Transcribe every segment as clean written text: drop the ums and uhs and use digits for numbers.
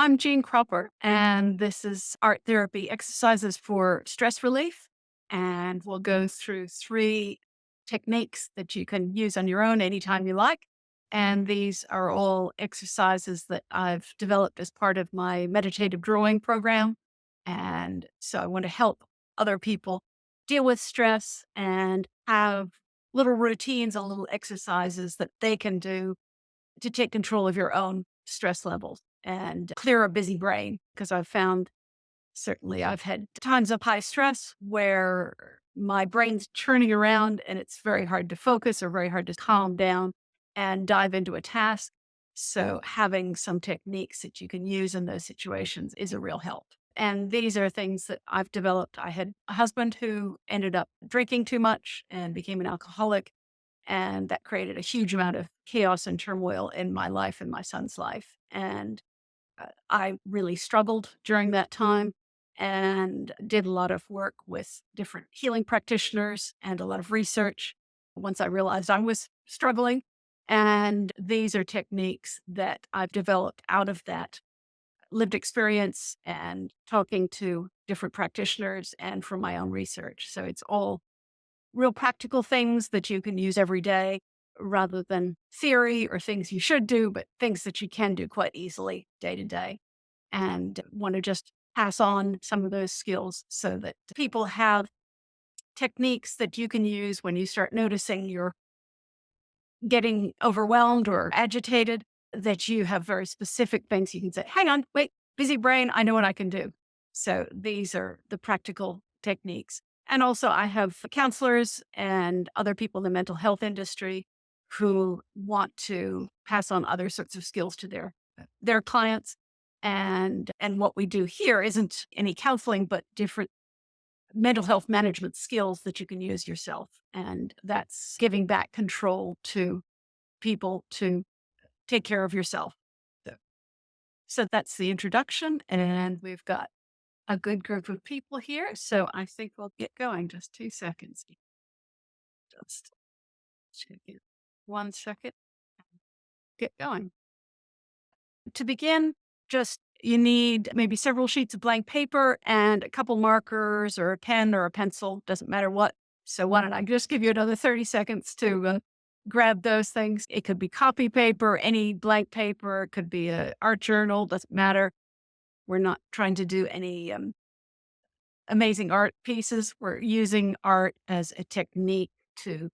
I'm Jean Kropper, and this is art therapy exercises for stress relief. And we'll go through three techniques that you can use on your own anytime you like. And these are all exercises that I've developed as part of my meditative drawing program. And so I want to help other people deal with stress and have little routines and little exercises that they can do to take control of your own stress levels and clear a busy brain. Because I've found, certainly, I've had times of high stress where my brain's churning around and it's very hard to focus or very hard to calm down and dive into a task. So, having some techniques that you can use in those situations is a real help. And these are things that I've developed. I had a husband who ended up drinking too much and became an alcoholic. And that created a huge amount of chaos and turmoil in my life and my son's life. And I really struggled during that time and did a lot of work with different healing practitioners and a lot of research once I realized I was struggling. And these are techniques that I've developed out of that lived experience and talking to different practitioners and from my own research. So it's all real practical things that you can use every day rather than theory or things you should do, but things that you can do quite easily day to day. And want to just pass on some of those skills so that people have techniques that you can use when you start noticing you're getting overwhelmed or agitated, that you have very specific things you can say, hang on, wait, busy brain, I know what I can do. So these are the practical techniques. And also, I have counselors and other people in the mental health industry who want to pass on other sorts of skills to their clients. And what we do here isn't any counseling, but different mental health management skills that you can use yourself. And that's giving back control to people to take care of yourself. So so that's the introduction. And we've got a good group of people here. So I think we'll get going. Just 2 seconds. Just check it. 1 second. Get going. To begin, just you need maybe several sheets of blank paper and a couple markers or a pen or a pencil, doesn't matter what. So why don't I just give you another 30 seconds to grab those things? It could be copy paper, any blank paper, it could be a art journal, doesn't matter. We're not trying to do any amazing art pieces. We're using art as a technique to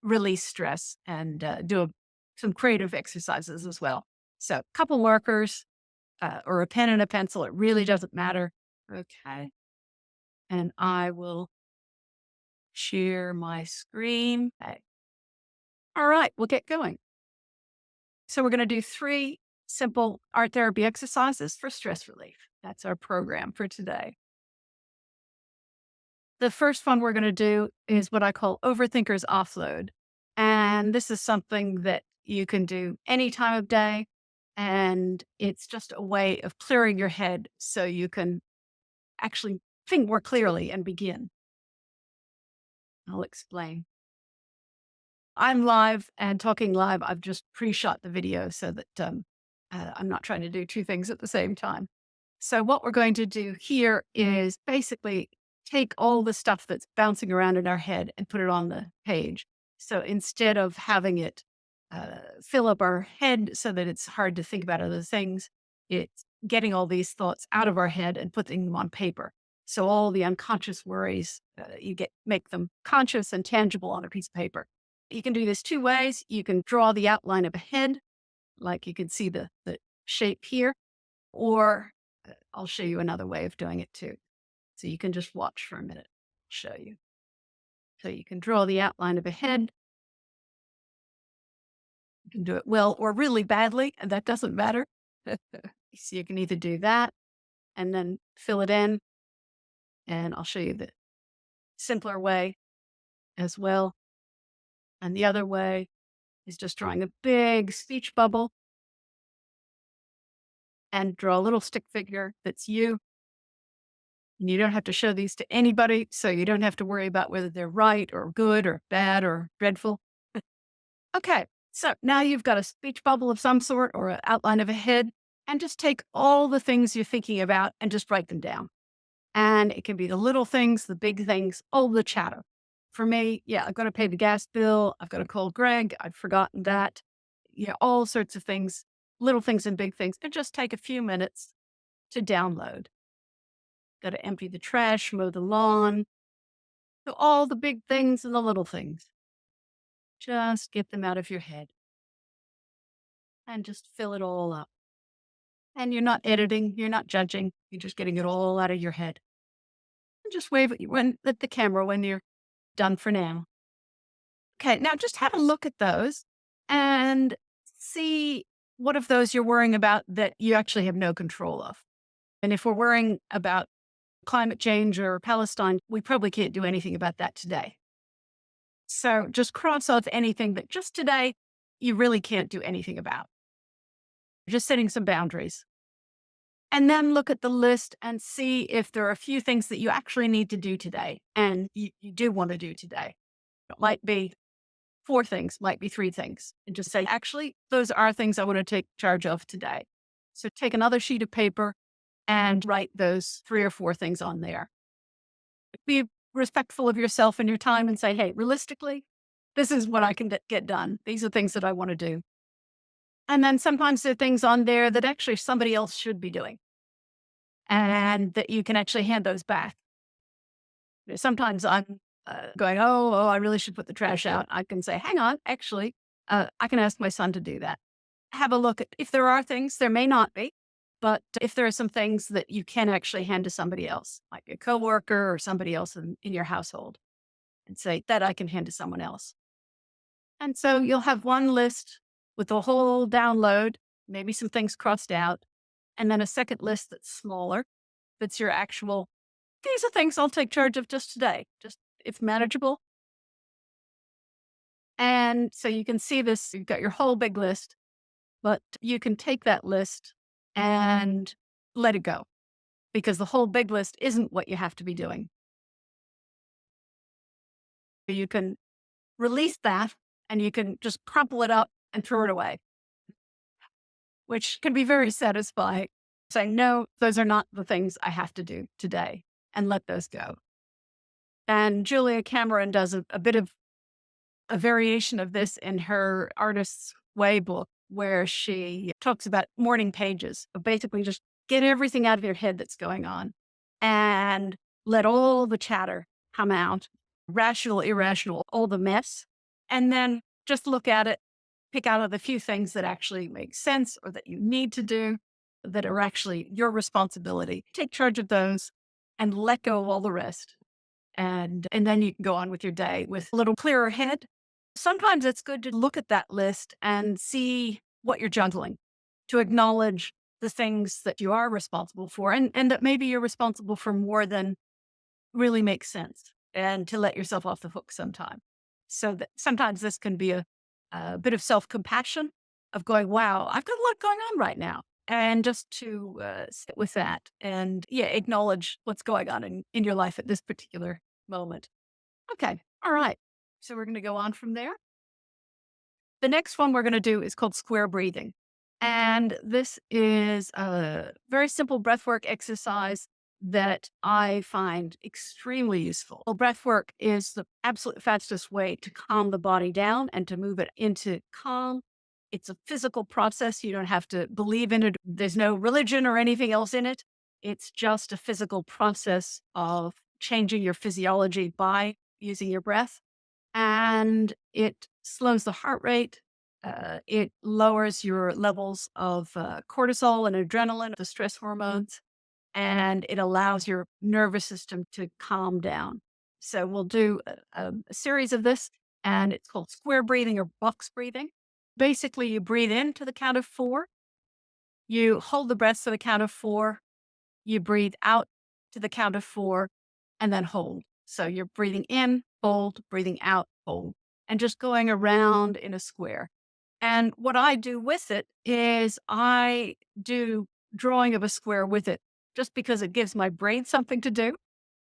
release stress and some creative exercises as well. So a couple markers, or a pen and a pencil. It really doesn't matter. Okay. And I will share my screen. Okay. All right, we'll get going. So we're going to do three simple art therapy exercises for stress relief. That's our program for today. The first one we're going to do is what I call overthinker's offload. And this is something that you can do any time of day. And it's just a way of clearing your head so you can actually think more clearly and begin. I'll explain. I'm live and talking live. I've just pre-shot the video so that I'm not trying to do two things at the same time. So what we're going to do here is basically take all the stuff that's bouncing around in our head and put it on the page. So instead of having it fill up our head so that it's hard to think about other things, it's getting all these thoughts out of our head and putting them on paper. So all the unconscious worries, make them conscious and tangible on a piece of paper. You can do this two ways. You can draw the outline of a head, like you can see the shape here, or I'll show you another way of doing it too. So you can just watch for a minute. I'll show you. So you can draw the outline of a head. You can do it well or really badly, and that doesn't matter. So you can either do that and then fill it in. And I'll show you the simpler way as well. And the other way is just drawing a big speech bubble and draw a little stick figure that's you. And you don't have to show these to anybody, so you don't have to worry about whether they're right or good or bad or dreadful. Okay, so now you've got a speech bubble of some sort or an outline of a head, and just take all the things you're thinking about and just write them down. And it can be the little things, the big things, all the chatter. For me, yeah, I've got to pay the gas bill. I've got to call Greg. I've forgotten that. Yeah, all sorts of things, little things and big things. And just take a few minutes to download. Got to empty the trash, mow the lawn, so all the big things and the little things. Just get them out of your head and just fill it all up. And you're not editing, you're not judging, you're just getting it all out of your head. And just wave at the camera when you're done for now. Okay, now just have a look at those and see what of those you're worrying about that you actually have no control of. And if we're worrying about climate change or Palestine, we probably can't do anything about that today. So just cross off anything that just today you really can't do anything about. Just setting some boundaries. And then look at the list and see if there are a few things that you actually need to do today and you do want to do today. It might be 4 things, might be 3 things. And just say, actually, those are things I want to take charge of today. So take another sheet of paper and write those 3 or 4 things on there. Be respectful of yourself and your time and say, hey, realistically, this is what I can get done. These are things that I want to do. And then sometimes there are things on there that actually somebody else should be doing and that you can actually hand those back. Sometimes I'm going, oh, I really should put the trash out. I can say, hang on, actually, I can ask my son to do that. Have a look at if there are things, there may not be, but if there are some things that you can actually hand to somebody else, like a coworker or somebody else in your household, and say that I can hand to someone else. And so you'll have one list with the whole download, maybe some things crossed out, and then a second list that's smaller, that's your actual, these are things I'll take charge of just today, just if manageable. And so you can see this, you've got your whole big list, but you can take that list and let it go because the whole big list isn't what you have to be doing. You can release that and you can just crumple it up and throw it away, which can be very satisfying. Saying, no, those are not the things I have to do today, and let those go. And Julia Cameron does a bit of a variation of this in her Artist's Way book, where she talks about morning pages of basically just get everything out of your head that's going on and let all the chatter come out, rational, irrational, all the mess, and then just look at it, pick out of the few things that actually make sense or that you need to do that are actually your responsibility. Take charge of those and let go of all the rest. And then you can go on with your day with a little clearer head. Sometimes it's good to look at that list and see what you're juggling, to acknowledge the things that you are responsible for and that maybe you're responsible for more than really makes sense, and to let yourself off the hook sometime. So that sometimes this can be a bit of self-compassion of going, wow, I've got a lot going on right now. And just to sit with that and yeah, acknowledge what's going on in your life at this particular moment. Okay. All right. So we're going to go on from there. The next one we're going to do is called square breathing. And this is a very simple breathwork exercise that I find extremely useful. Well, breathwork is the absolute fastest way to calm the body down and to move it into calm. It's a physical process. You don't have to believe in it. There's no religion or anything else in it. It's just a physical process of changing your physiology by using your breath. And it slows the heart rate. It lowers your levels of cortisol and adrenaline, the stress hormones, and it allows your nervous system to calm down. So we'll do a series of this, and it's called square breathing or box breathing. Basically, you breathe in to the count of 4, you hold the breath to the count of 4, you breathe out to the count of 4, and then hold. So you're breathing in, hold, breathing out, hold, and just going around in a square. And what I do with it is I do drawing of a square with it just because it gives my brain something to do.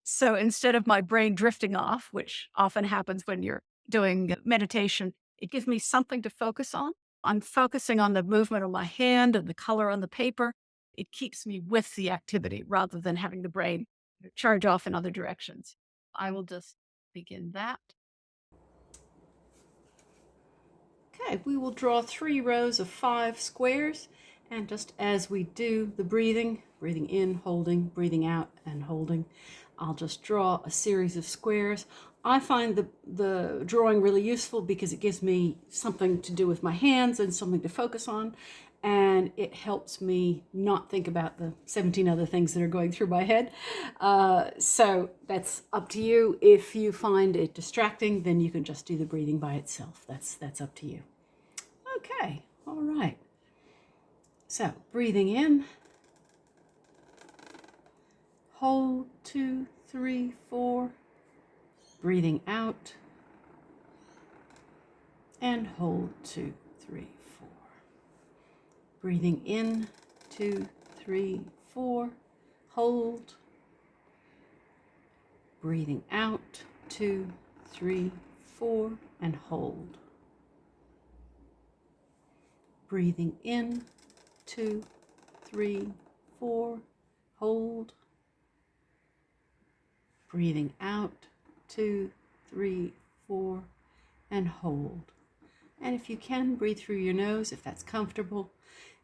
So instead of my brain drifting off, which often happens when you're doing meditation, it gives me something to focus on. I'm focusing on the movement of my hand and the color on the paper. It keeps me with the activity rather than having the brain charge off in other directions. I will just begin that. Okay, we will draw 3 rows of 5 squares, and just as we do the breathing in, holding, breathing out, and holding, I'll just draw a series of squares. I find the drawing really useful because it gives me something to do with my hands and something to focus on, and it helps me not think about the 17 other things that are going through my head. So that's up to you. If you find it distracting, then you can just do the breathing by itself. That's up to you. Okay, all right. So breathing in, hold 2, 3, 4. Breathing out, and hold 2, 3, 4. Breathing in, 2, 3, 4. Hold. Breathing out, 2, 3, 4, and hold. Breathing in, 2, 3, 4. Hold. Breathing out, 2, 3, 4, and hold. And if you can, breathe through your nose if that's comfortable.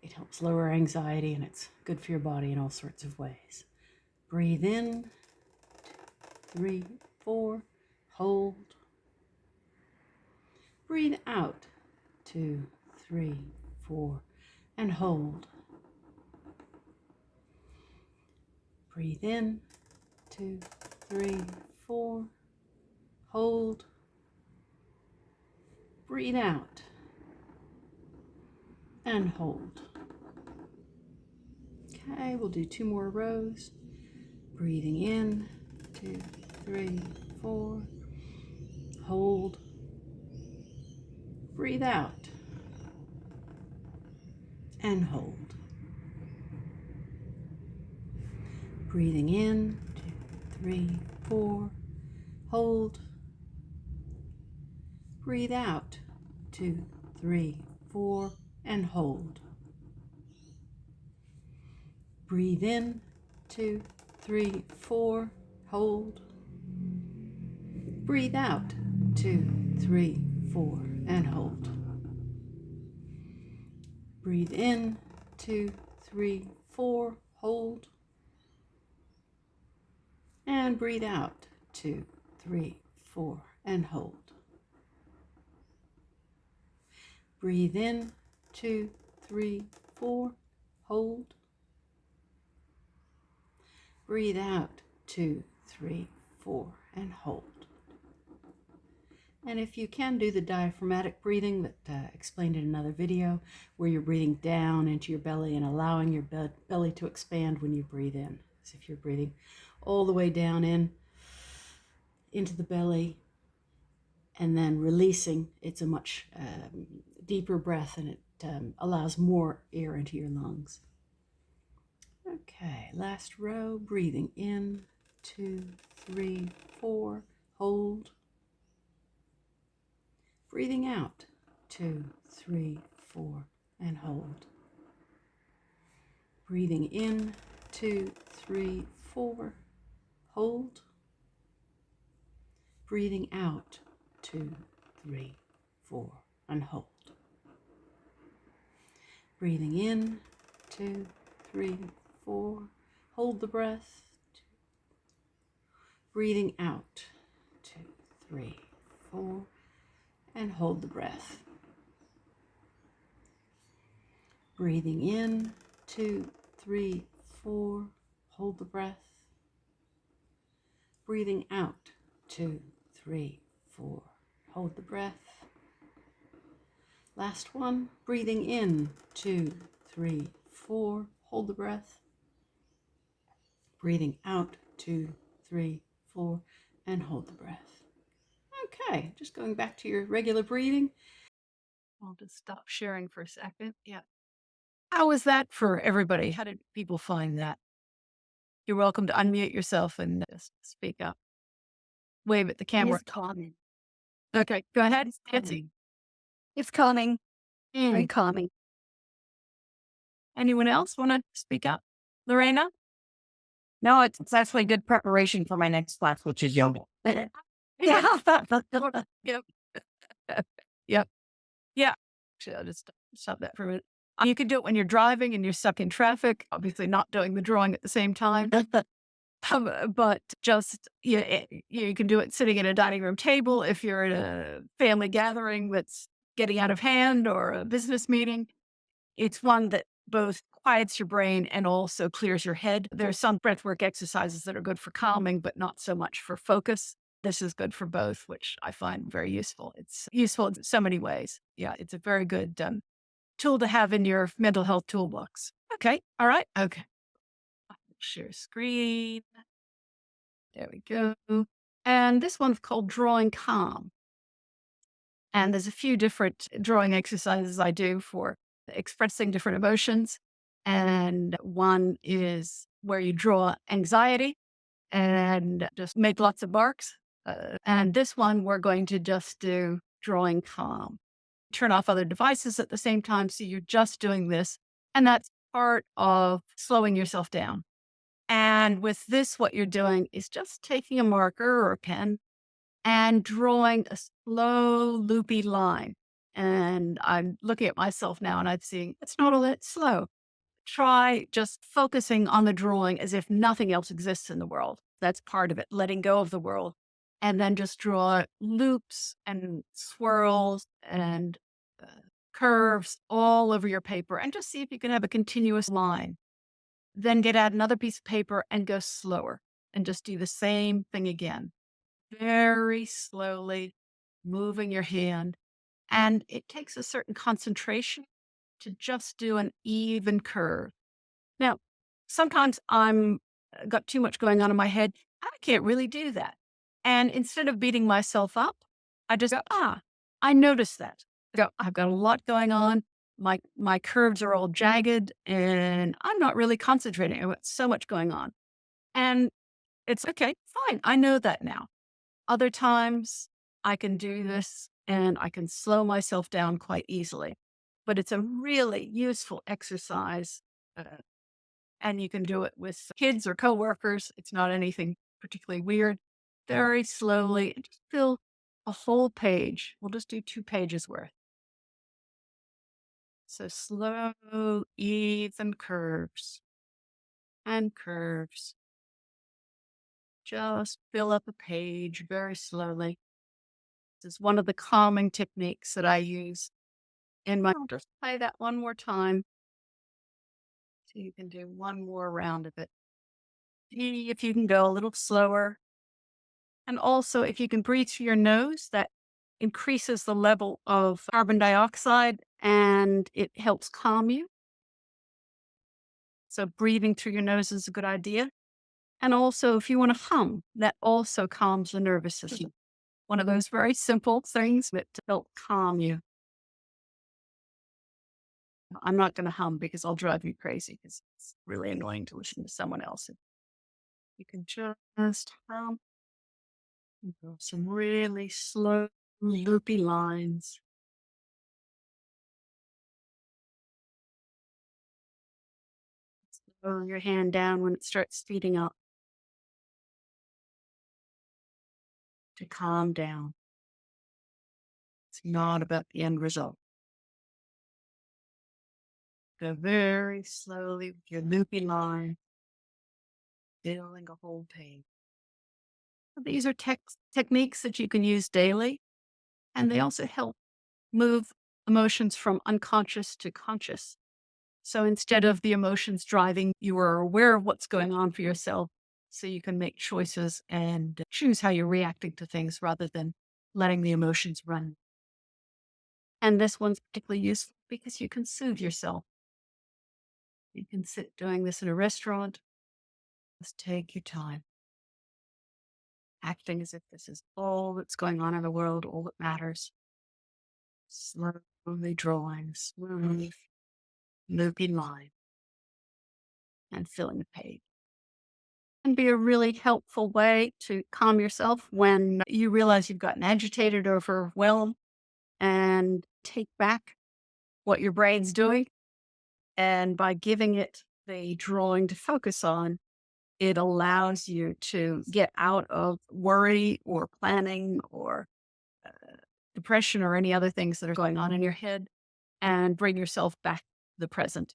It helps lower anxiety and it's good for your body in all sorts of ways. Breathe in, 2, 3, 4, hold. Breathe out, 2, 3, 4, and hold. Breathe in, 2, 3, 4, hold. Breathe out, and hold. Okay, we'll do 2 more rows. Breathing in, 2, 3, 4, hold. Breathe out, and hold. Breathing in, 2, 3, 4, hold. Breathe out, 2, 3, 4, and hold. Breathe in, 2, 3, 4, hold. Breathe out, 2, 3, 4, and hold. Breathe in, 2, 3, 4, hold. And breathe out, 2, 3, 4, and hold. Breathe in, 2, 3, 4, hold. Breathe out, 2, 3, 4, and hold. And if you can, do the diaphragmatic breathing that I explained in another video, where you're breathing down into your belly and allowing your belly to expand when you breathe in. So if you're breathing all the way down into the belly and then releasing, it's a much deeper breath, and it allows more air into your lungs. Okay, last row, breathing in, 2, 3, 4, hold. Breathing out, 2, 3, 4, and hold. Breathing in, 2, 3, 4, hold. Breathing out, 2, 3, 4, and hold. Breathing in, 2, 3, 4, hold the breath. Breathing out, 2, 3, 4, and hold the breath. Breathing in, 2, 3, 4, hold the breath. Breathing out, 2, 3, 4, hold the breath. Last one, breathing in, 2, 3, 4, hold the breath. Breathing out, 2, 3, 4, and hold the breath. Okay, just going back to your regular breathing. I'll just stop sharing for a second. Yeah. How was that for everybody? How did people find that? You're welcome to unmute yourself and just speak up. Wave at the camera. It's calming. Okay, go ahead, It's Nancy. calming. It's calming. Very calming. Anyone else want to speak up? Lorena? No, it's actually good preparation for my next class, which is yoga. Yeah. Yep. Yep. Yeah. Actually, I'll just stop that for a minute. You can do it when you're driving and you're stuck in traffic, obviously not doing the drawing at the same time. But just you can do it sitting at a dining room table if you're at a family gathering that's getting out of hand or a business meeting. It's one that both quiets your brain and also clears your head. There's some breathwork exercises that are good for calming, but not so much for focus. This is good for both, which I find very useful. It's useful in so many ways. Yeah, it's a very good tool to have in your mental health toolbox. Okay. All right. Okay. Share screen. There we go. And this one's called Drawing Calm. And there's a few different drawing exercises I do for expressing different emotions. And one is where you draw anxiety and just make lots of marks. And this one, we're going to just do drawing calm. Turn off other devices at the same time. So you're just doing this. And that's part of slowing yourself down. And with this, what you're doing is just taking a marker or a pen and drawing a slow, loopy line. And I'm looking at myself now and I'm seeing it's not all that slow. Try just focusing on the drawing as if nothing else exists in the world. That's part of it, letting go of the world. And then just draw loops and swirls and uh, curves all over your paper and just see if you can have a continuous line. Then get out another piece of paper and go slower and just do the same thing again. Very slowly moving your hand. And it takes a certain concentration to just do an even curve. Now, sometimes I'm got too much going on in my head. I can't really do that. And instead of beating myself up, I just go, I noticed that. I go, I've got a lot going on. My curves are all jagged and I'm not really concentrating. I've got so much going on. And it's okay, fine. I know that now. Other times I can do this and I can slow myself down quite easily. But it's a really useful exercise. And you can do it with kids or coworkers. It's not anything particularly weird. Very slowly, and just fill a whole page. We'll just do 2 pages worth. So slow, even curves and curves. Just fill up a page very slowly. This is one of the calming techniques that I use in my. I'll just play that one more time. So you can do one more round of it. See if you can go a little slower. And also, if you can breathe through your nose, that increases the level of carbon dioxide and it helps calm you. So, breathing through your nose is a good idea. And also, if you want to hum, that also calms the nervous system. One of those very simple things that help calm you. I'm not going to hum because I'll drive you crazy because it's really annoying to listen to someone else. You can just hum. Some really slow, loopy lines. Slow your hand down when it starts speeding up to calm down. It's not about the end result. Go very slowly with your loopy line, filling a whole page. These are techniques that you can use daily, and they also help move emotions from unconscious to conscious. So instead of the emotions driving, you are aware of what's going on for yourself so you can make choices and choose how you're reacting to things rather than letting the emotions run. And this one's particularly useful because you can soothe yourself. You can sit doing this in a restaurant. Just take your time, acting as if this is all that's going on in the world, all that matters. Slowly drawing, smooth, loopy line, and filling the page. Can be a really helpful way to calm yourself when you realize you've gotten agitated or overwhelmed and take back what your brain's doing. And by giving it the drawing to focus on, it allows you to get out of worry or planning or uh, depression or any other things that are going on in your head and bring yourself back to the present.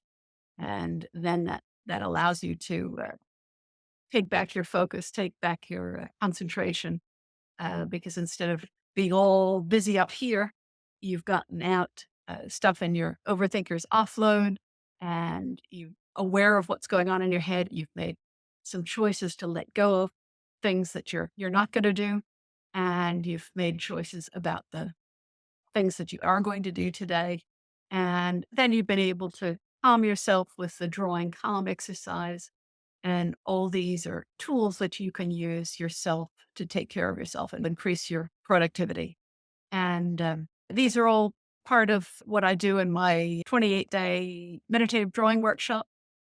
And then that allows you to take back your focus, take back your concentration, because instead of being all busy up here, you've gotten out stuff in your overthinker's offload and you're aware of what's going on in your head. You've made some choices to let go of things that you're not going to do. And you've made choices about the things that you are going to do today. And then you've been able to calm yourself with the drawing calm exercise. And all these are tools that you can use yourself to take care of yourself and increase your productivity. And these are all part of what I do in my 28-day meditative drawing workshop.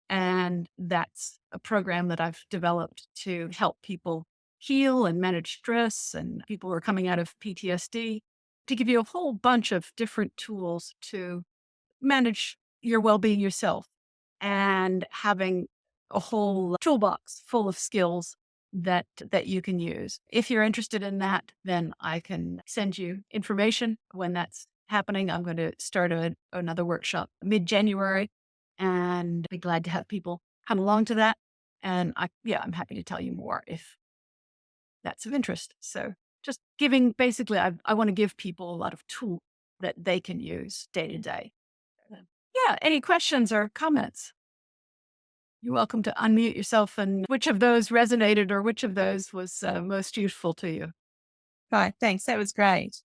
And that's a program that I've developed to help people heal and manage stress and people who are coming out of PTSD, to give you a whole bunch of different tools to manage your well-being yourself, and having a whole toolbox full of skills that you can use. If you're interested in that, then I can send you information when that's happening. I'm going to start another workshop mid-January and be glad to have people come along to that. And I'm happy to tell you more if that's of interest. So just giving, basically, I want to give people a lot of tools that they can use day to day. Yeah. Any questions or comments? You're welcome to unmute yourself, and which of those resonated or which of those was most useful to you? Hi, thanks. That was great.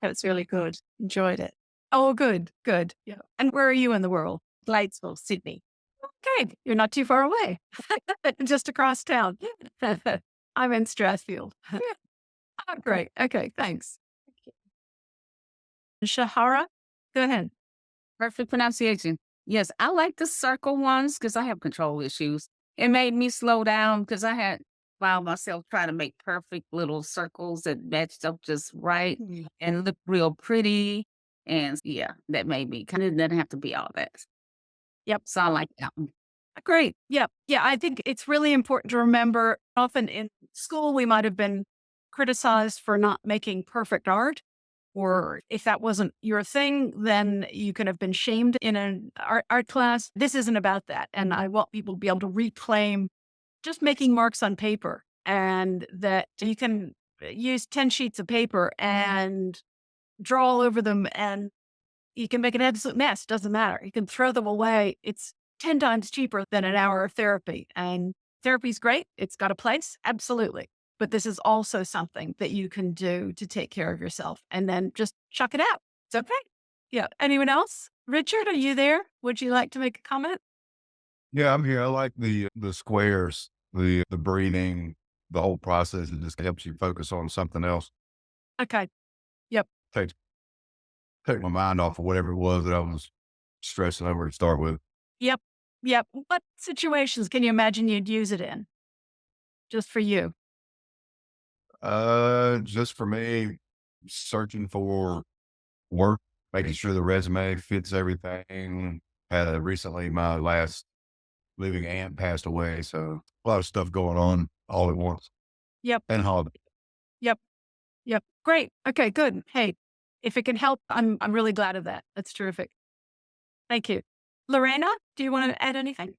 That was really good. Enjoyed it. Oh, good, good. Yeah. And where are you in the world? Gladesville, Sydney. Okay. You're not too far away, just across town. I'm in Strathfield. Oh, great. Okay. Thanks. Shahara, go ahead. Perfect pronunciation. Yes, I like the circle ones because I have control issues. It made me slow down because I had found myself trying to make perfect little circles that matched up just right and look real pretty. And yeah, that made me kind of didn't have to be all that. Yep. So I like that one. Great. Yeah. Yeah. I think it's really important to remember, often in school, we might have been criticized for not making perfect art. Or if that wasn't your thing, then you could have been shamed in an art class. This isn't about that. And I want people to be able to reclaim just making marks on paper, and that you can use 10 sheets of paper and draw all over them, and you can make an absolute mess. Doesn't matter. You can throw them away. It's 10 times cheaper than an hour of therapy. And therapy's great. It's got a place. Absolutely. But this is also something that you can do to take care of yourself, and then just chuck it out. It's okay. Yeah. Anyone else? Richard, are you there? Would you like to make a comment? Yeah, I'm here. I like the squares, the breathing, the whole process. It just helps you focus on something else. Okay. Yep. Take take my mind off of whatever it was that I was stressing over to start with. Yep. Yep. What situations can you imagine you'd use it in? Just for you. Just for me, searching for work, making sure the resume fits everything. Had recently my last living aunt passed away, so a lot of stuff going on all at once, Yep. and holiday. Yep. Yep. Great. Okay, good. Hey, if it can help, I'm really glad of that. That's terrific. Thank you. Lorena, do you want to add anything?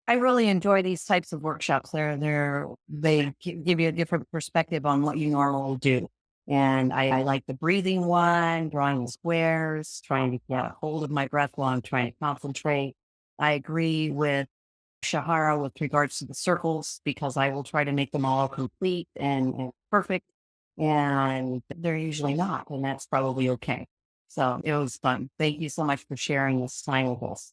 I really enjoy these types of workshops. They give you a different perspective on what you normally do. And I like the breathing one, drawing the squares, trying to get hold of my breath while I'm trying to concentrate. I agree with Shahara with regards to the circles because I will try to make them all complete and perfect. And they're usually not. And that's probably okay. So it was fun. Thank you so much for sharing this time with us.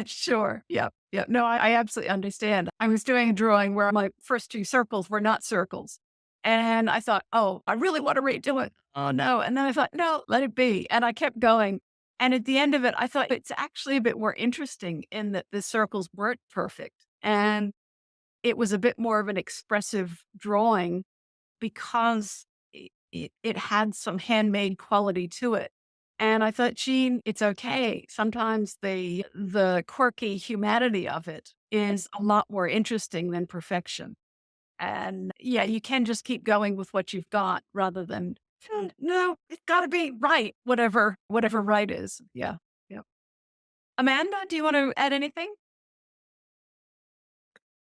Sure. Yep. Yep. No, I absolutely understand. I was doing a drawing where my first two circles were not circles. And I thought, oh, I really want to redo it. Oh, no. And then I thought, no, let it be. And I kept going. And at the end of it, I thought it's actually a bit more interesting in that the circles weren't perfect. And it was a bit more of an expressive drawing because it had some handmade quality to it. And I thought, Gene, it's okay. Sometimes the quirky humanity of it is a lot more interesting than perfection. And yeah, you can just keep going with what you've got rather than, no, it's got to be right, whatever right is. Yeah. Yeah. Amanda, do you want to add anything?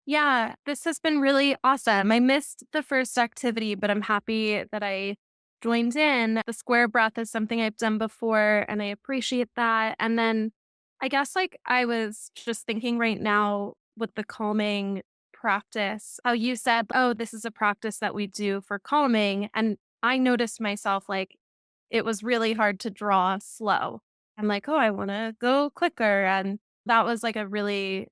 Yeah, this has been really awesome. I missed the first activity, but I'm happy that I joined in. The square breath is something I've done before, and I appreciate that. And then I guess, like, I was just thinking right now with the calming practice, how you said, oh, this is a practice that we do for calming. And I noticed myself, like, it was really hard to draw slow. I'm like, oh, I want to go quicker. And that was like a really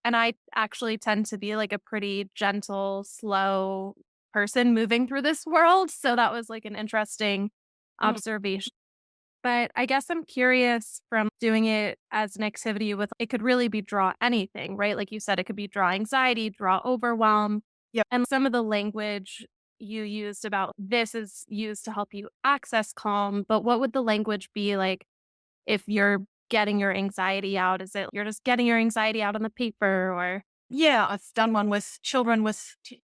and I actually tend to be like a pretty gentle, slow person moving through this world. So that was like an interesting Mm. observation. But I guess I'm curious from doing it as an activity with it could really be draw anything, right? Like you said, it could be draw anxiety, draw overwhelm. Yep. And some of the language you used about this is used to help you access calm. But what would the language be like if you're getting your anxiety out? Is it you're just getting your anxiety out on the paper or Yeah, I've done one with children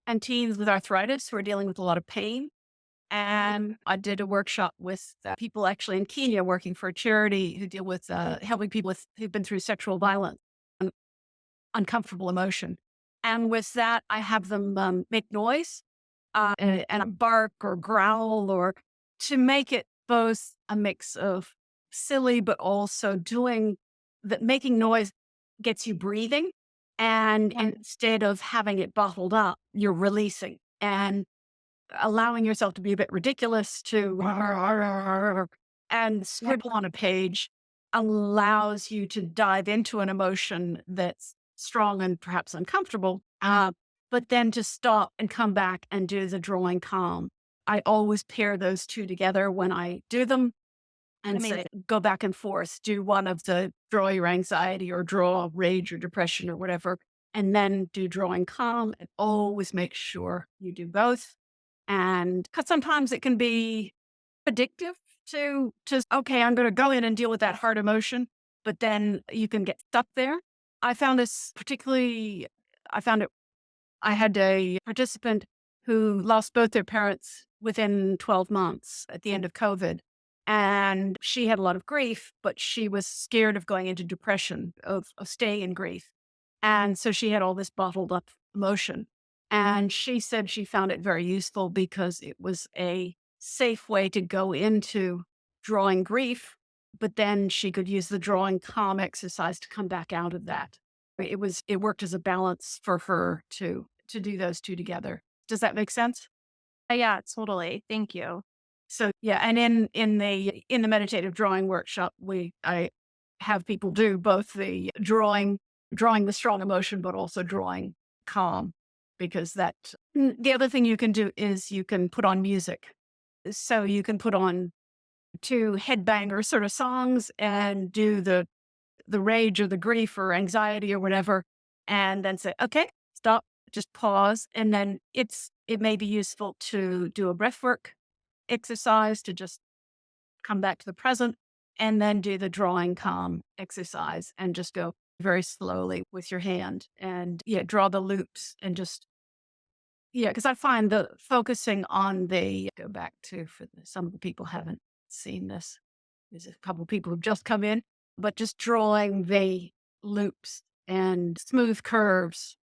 and teens with arthritis who are dealing with a lot of pain. And I did a workshop with people actually in Kenya working for a charity who deal with helping people who've been through sexual violence and uncomfortable emotion. And with that, I have them make noise and a bark or growl or to make it both a mix of silly, but also doing that, making noise gets you breathing. And instead of having it bottled up, you're releasing and allowing yourself to be a bit ridiculous to and scribble on a page allows you to dive into an emotion that's strong and perhaps uncomfortable, but then to stop and come back and do the drawing calm. I always pair those two together when I do them and say, go back and forth, do one of the draw your anxiety or draw rage or depression or whatever, and then do drawing calm and always make sure you do both. And because sometimes it can be addictive to okay, I'm going to go in and deal with that hard emotion, but then you can get stuck there. I found this particularly, I found it, I had a participant who lost both their parents within 12 months at the end of COVID. And she had a lot of grief, but she was scared of going into depression, of staying in grief. And so she had all this bottled up emotion. And she said she found it very useful because it was a safe way to go into drawing grief, but then she could use the drawing calm exercise to come back out of that. It worked as a balance for her to do those two together. Does that make sense? yeah, totally. Thank you. So yeah, and in the meditative drawing workshop, I have people do both the drawing the strong emotion, but also drawing calm, because the other thing you can do is you can put on music. So you can put on two headbanger sort of songs and do the rage or the grief or anxiety or whatever, and then say, okay, stop, just pause, and then it may be useful to do a breathwork exercise to just come back to the present and then do the drawing calm exercise and just go very slowly with your hand and draw the loops and just, because I find the focusing on go back to, some of the people haven't seen this. There's a couple of people who've just come in, but just drawing the loops and smooth curves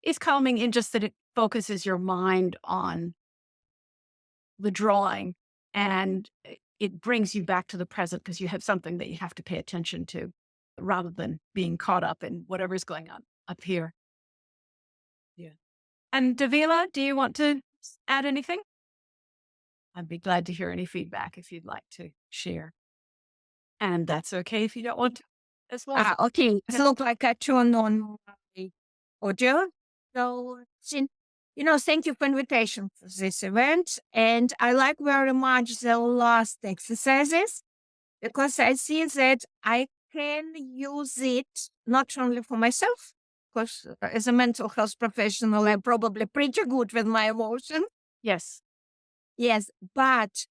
is calming in just that it focuses your mind on the drawing and it brings you back to the present because you have something that you have to pay attention to rather than being caught up in whatever's going on up here. Yeah. And Davila, do you want to add anything? I'd be glad to hear any feedback if you'd like to share. And that's okay if you don't want to as well. Okay. It looks like I turned on my audio. So, thank you for invitation for this event. And I like very much the last exercises because I see that I can use it not only for myself, because as a mental health professional, I'm probably pretty good with my emotions. Yes. Yes, but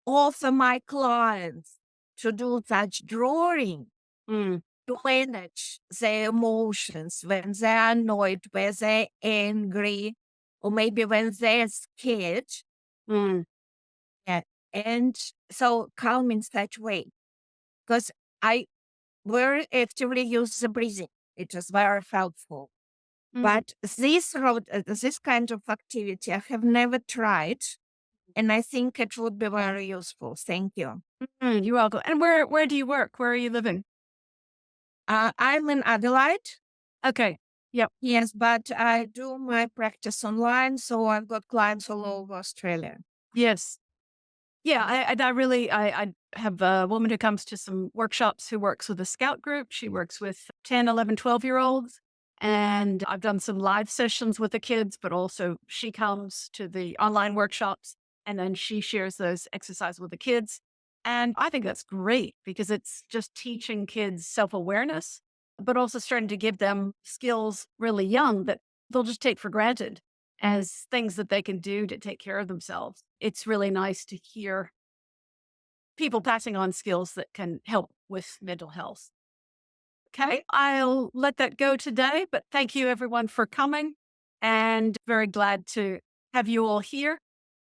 also my clients to do such drawing Mm, to manage their emotions when they're annoyed, when they're angry, or maybe when they're scared. mm, Yeah. And so calm in such way. Because I very actively use the breathing. It is very helpful. mm, But this kind of activity I have never tried, and I think it would be very useful. Thank you. you're welcome. And where do you work? Where are you living? I'm in Adelaide. Okay. Yep. Yes, but I do my practice online, so I've got clients all over Australia. Yes. Yeah, I have a woman who comes to some workshops who works with a scout group. She works with 10, 11, 12-year-olds. And I've done some live sessions with the kids, but also she comes to the online workshops and then she shares those exercises with the kids. And I think that's great because it's just teaching kids self-awareness, but also starting to give them skills really young that they'll just take for granted as things that they can do to take care of themselves. It's really nice to hear people passing on skills that can help with mental health. Okay, I'll let that go today, but thank you everyone for coming and very glad to have you all here.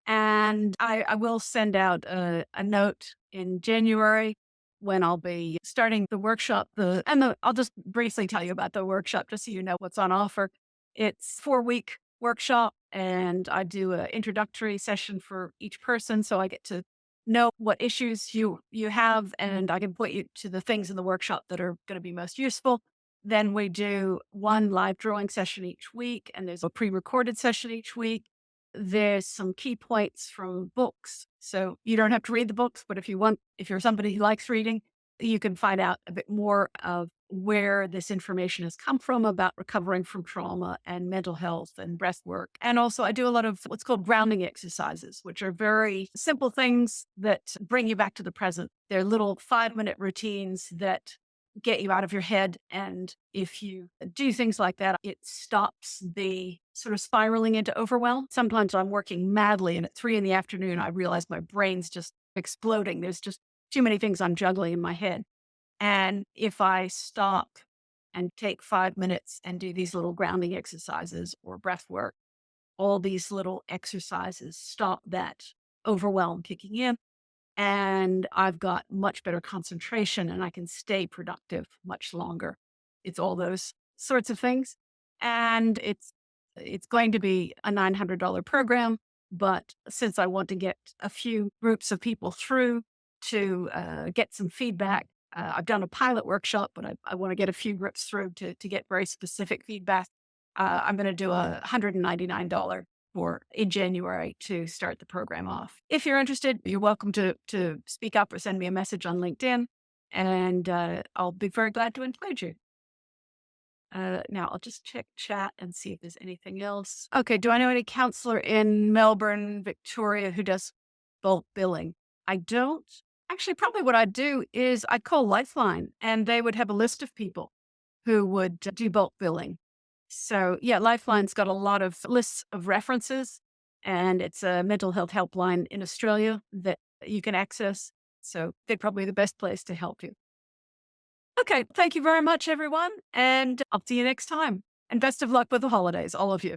And I will send out a note in January when I'll be starting the workshop. I'll just briefly tell you about the workshop just so you know what's on offer. It's 4-week workshop, and I do an introductory session for each person, so I get to know what issues you have, and I can point you to the things in the workshop that are going to be most useful. Then we do one live drawing session each week, and there's a pre-recorded session each week. There's some key points from books. So you don't have to read the books, but if you're somebody who likes reading, you can find out a bit more of where this information has come from about recovering from trauma and mental health and breath work. And also I do a lot of what's called grounding exercises, which are very simple things that bring you back to the present. They're little 5-minute routines that get you out of your head. And if you do things like that, it stops the sort of spiraling into overwhelm. Sometimes I'm working madly, and at 3 p.m, I realize my brain's just exploding. There's just too many things I'm juggling in my head. And if I stop and take 5 minutes and do these little grounding exercises or breath work, all these little exercises stop that overwhelm kicking in. And I've got much better concentration and I can stay productive much longer. It's all those sorts of things. And it's going to be a $900 program. But since I want to get a few groups of people through to get some feedback, I've done a pilot workshop, but I want to get a few groups through to get very specific feedback. I'm going to do a $199 in January to start the program off. If you're interested, you're welcome to speak up or send me a message on LinkedIn, and I'll be very glad to include you. Now I'll just check chat and see if there's anything else. Okay, do I know any counselor in Melbourne, Victoria who does bulk billing? I don't. Actually, probably what I'd do is I'd call Lifeline and they would have a list of people who would do bulk billing. So yeah, Lifeline's got a lot of lists of references, and it's a mental health helpline in Australia that you can access. So they're probably the best place to help you. Okay, thank you very much, everyone, and I'll see you next time. And best of luck with the holidays, all of you.